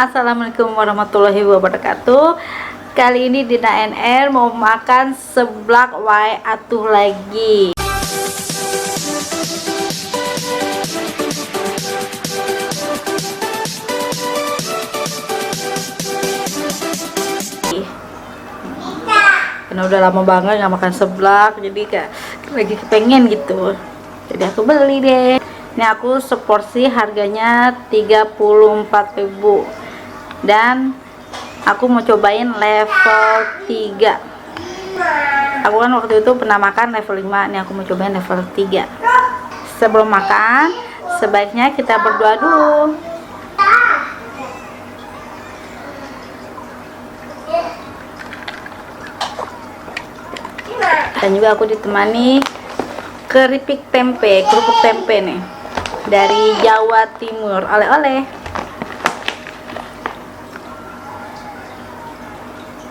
Assalamualaikum warahmatullahi wabarakatuh. Kali ini Dina NR mau makan seblak wae atuh lagi. Karena udah lama banget nggak makan seblak, jadi kayak lagi kepengen gitu. Jadi aku beli deh. Ini aku seporsi harganya 34.000. Dan aku mau cobain level 3. Aku kan waktu itu pernah makan level 5. Nih aku mau cobain level 3. Sebelum makan, sebaiknya kita berdoa dulu. Dan juga aku ditemani keripik tempe, kerupuk tempe nih dari Jawa Timur, oleh-oleh.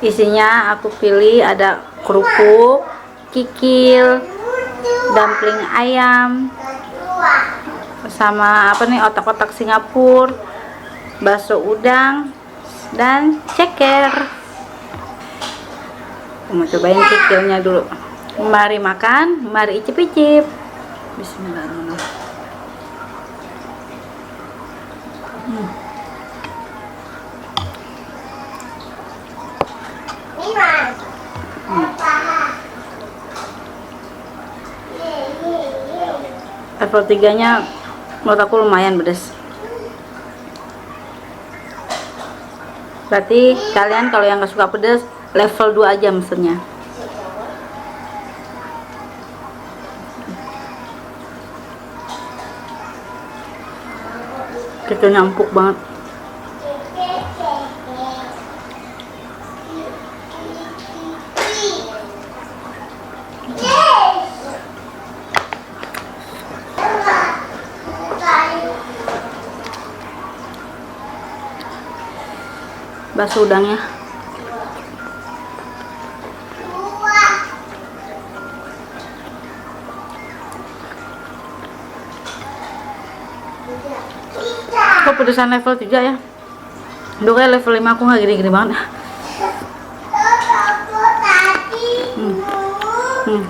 Isinya aku pilih ada kerupuk, kikil, dumpling ayam, sama apa nih, otak-otak Singapura, bakso udang, dan ceker. Aku mau cobain kikilnya dulu. Mari makan, mari icip-icip. Bismillahirrahmanirrahim. Level 3 nya menurut aku lumayan pedas. Berarti kalian kalau yang gak suka pedas, level 2 aja mesennya. Kecilnya empuk banget. Bakso udangnya kok pedesan level 3 ya. Aduh, kayak level 5 aku nggak gini-gini banget.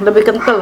Lebih kental.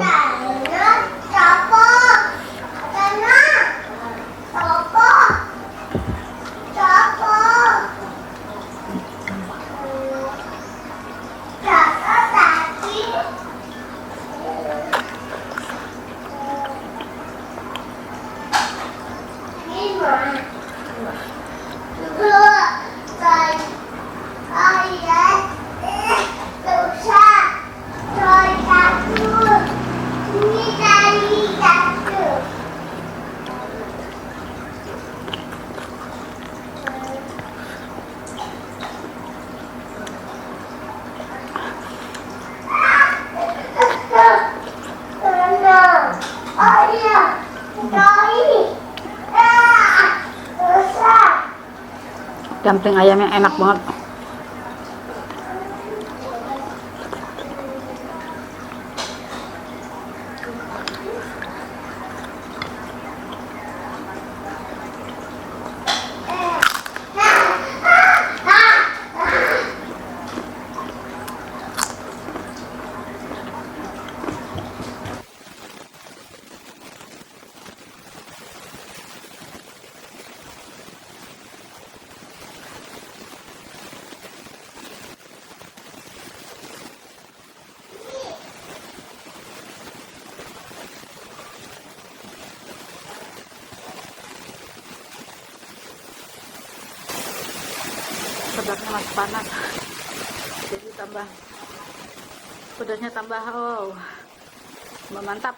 Dumpling ayamnya enak banget. Seblaknya masih panas, jadi tambah pedasnya, tambah mantap.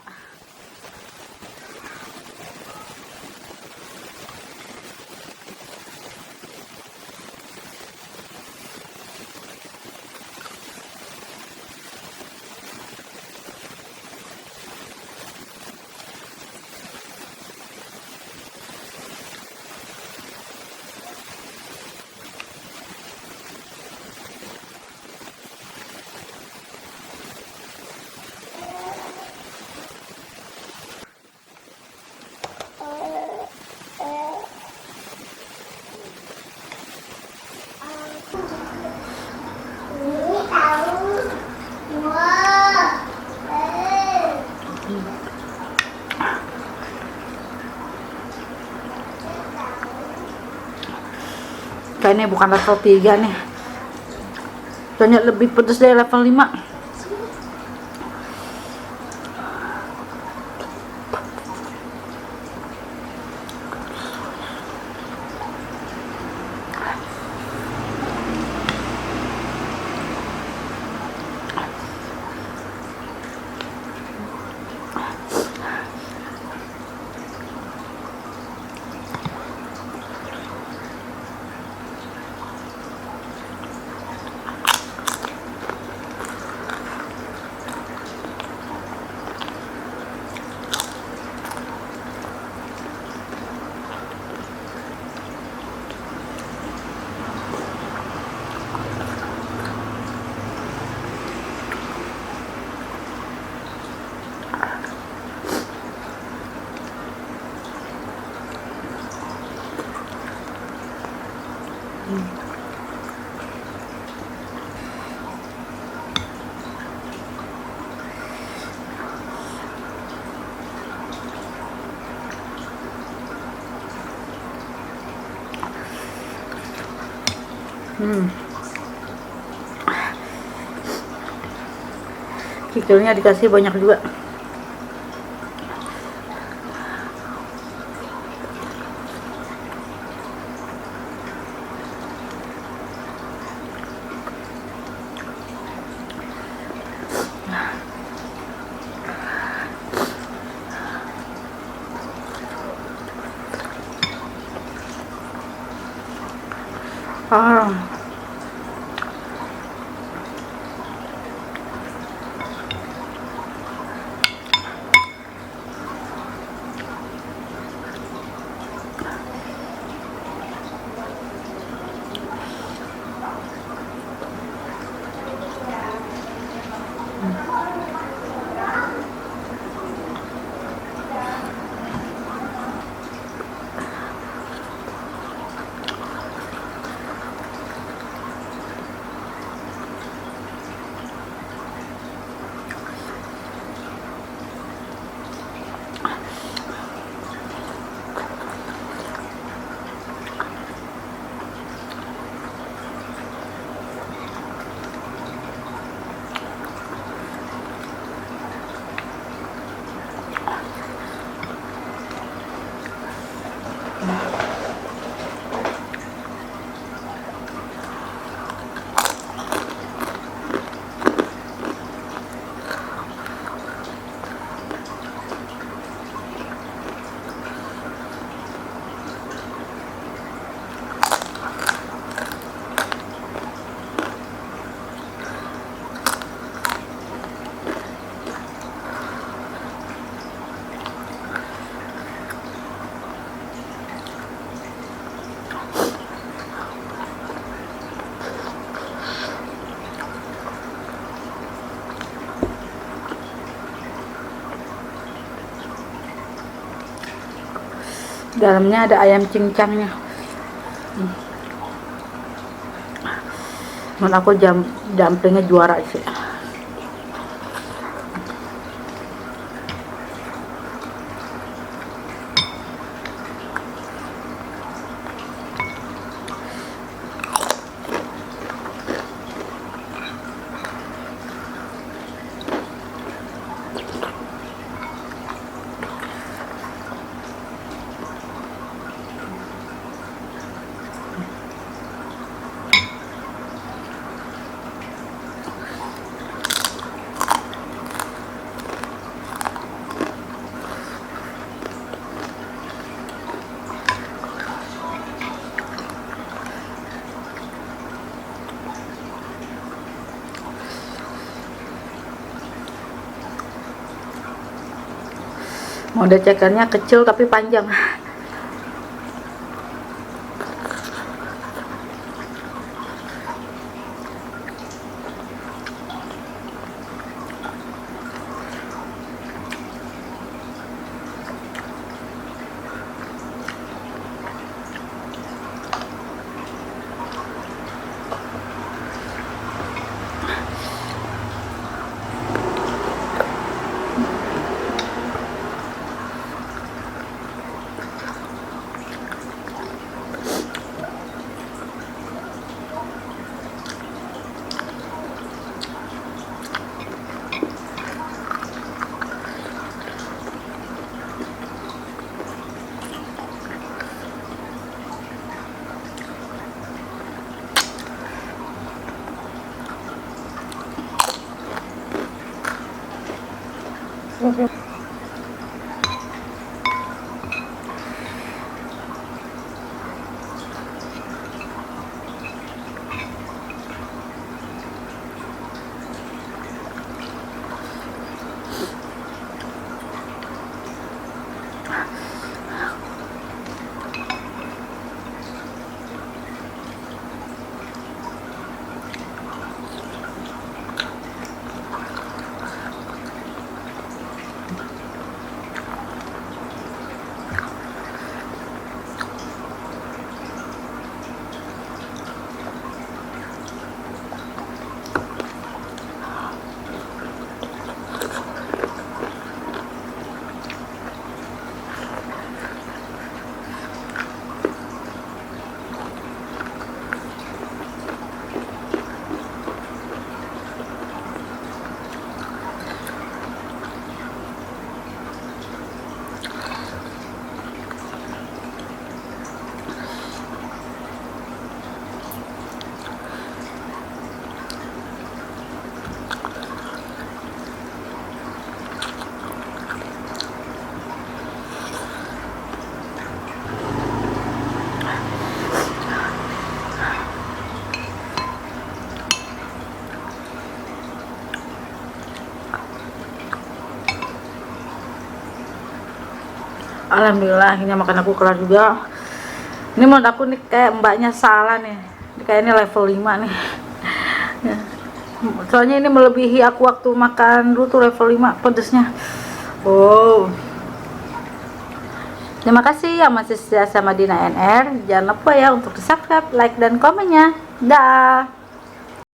Kayaknya bukan level 3 nih, soalnya lebih pedas dari level 5. Kikilnya dikasih banyak juga. Ah. Dalamnya ada ayam cincangnya. Menurut aku jamplingnya juara sih. Model cekernya kecil tapi panjang. Alhamdulillah akhirnya makan aku kelar juga. Ini menurut aku nih kayak mbaknya salah nih, kayaknya level 5 nih. Soalnya ini melebihi aku waktu makan dulu tuh, level 5 pedesnya. Oh, terima kasih yang masih setia sama Dina NR. Jangan lupa ya untuk di subscribe, like, dan komennya. Dah.